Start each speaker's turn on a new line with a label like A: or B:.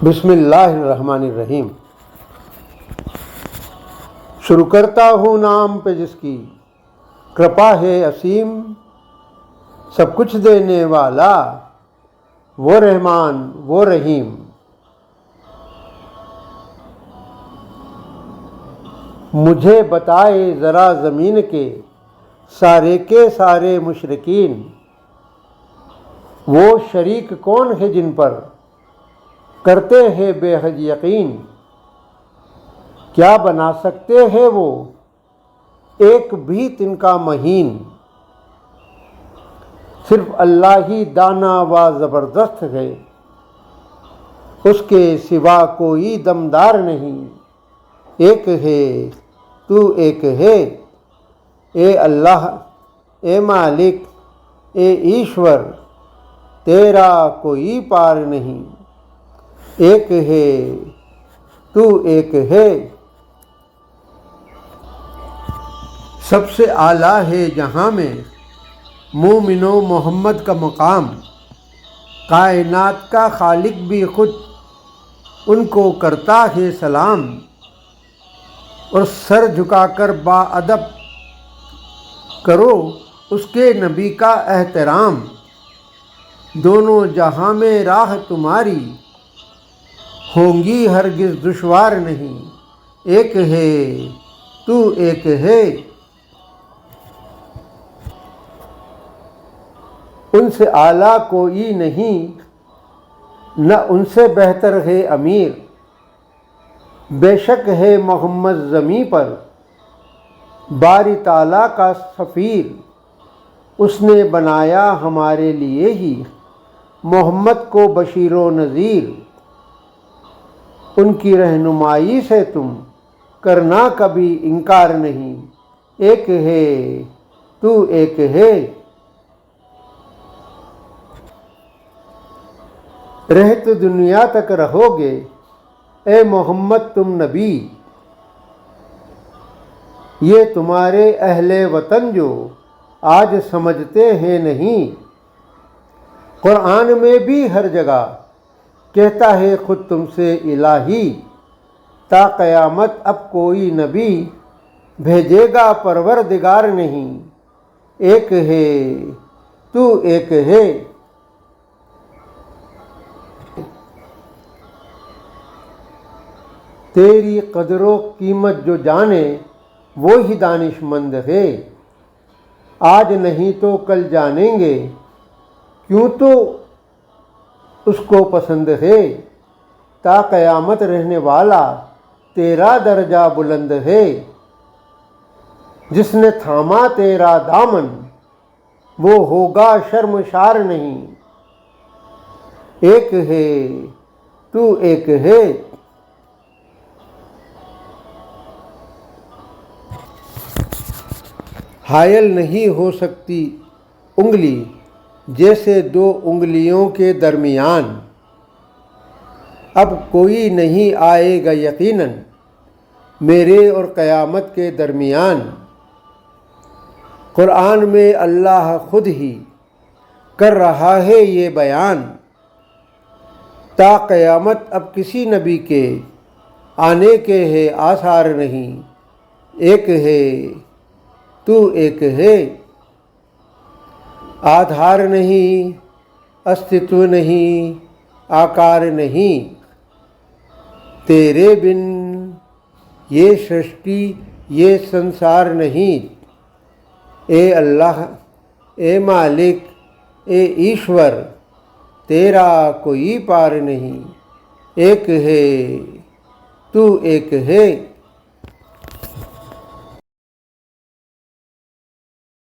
A: بسم اللہ الرحمن الرحیم۔ شروع کرتا ہوں نام پہ جس کی کرپا ہے اسیم، سب کچھ دینے والا وہ رحمان وہ رحیم۔ مجھے بتائے ذرا زمین کے سارے مشرکین، وہ شریک کون ہے جن پر کرتے ہیں بے حد یقین؟ کیا بنا سکتے ہیں وہ ایک بھی تنکا مہین؟ صرف اللہ ہی دانا و زبردست ہے، اس کے سوا کوئی دمدار نہیں۔ ایک ہے تو ایک ہے، اے اللہ اے مالک اے ایشور، تیرا کوئی پار نہیں۔ ایک ہے تو ایک ہے، سب سے اعلیٰ ہے جہاں میں مومن و محمد کا مقام۔ کائنات کا خالق بھی خود ان کو کرتا ہے سلام، اور سر جھکا کر با ادب کرو اس کے نبی کا احترام۔ دونوں جہاں میں راہ تمہاری ہوں گی ہرگز دشوار نہیں۔ ایک ہے تو ایک ہے، ان سے اعلیٰ کوئی نہیں، نہ ان سے بہتر ہے امیر۔ بے شک ہے محمد زمیں پر باری تعالیٰ کا سفیر، اس نے بنایا ہمارے لیے ہی محمد کو بشیر و نذیر۔ ان کی رہنمائی سے تم کرنا کبھی انکار نہیں۔ ایک ہے تو ایک ہے، رہتے دنیا تک رہو گے اے محمد تم نبی۔ یہ تمہارے اہل وطن جو آج سمجھتے ہیں نہیں، قرآن میں بھی ہر جگہ کہتا ہے خود تم سے الہی۔ تا قیامت اب کوئی نبی بھیجے گا پروردگار نہیں۔ ایک ہے تو ایک ہے، تیری قدر و قیمت جو جانے وہی دانش مند ہے۔ آج نہیں تو کل جانیں گے، کیوں تو اس کو پسند ہے۔ تا قیامت رہنے والا تیرا درجہ بلند ہے۔ جس نے تھاما تیرا دامن وہ ہوگا شرمشار نہیں۔ ایک ہے تو ایک ہے، حائل نہیں ہو سکتی انگلی جیسے دو انگلیوں کے درمیان۔ اب کوئی نہیں آئے گا یقیناً میرے اور قیامت کے درمیان۔ قرآن میں اللہ خود ہی کر رہا ہے یہ بیان۔ تا قیامت اب کسی نبی کے آنے کے ہے آثار نہیں۔ ایک ہے تو ایک ہے، آدھار نہیں استتو نہیں آکار نہیں۔ تیرے بن یہ سرشٹی یہ سنسار نہیں۔ اے اللہ اے مالک اے ایشور، تیرا کوئی پار نہیں۔ ایک ہے تو ایک ہے۔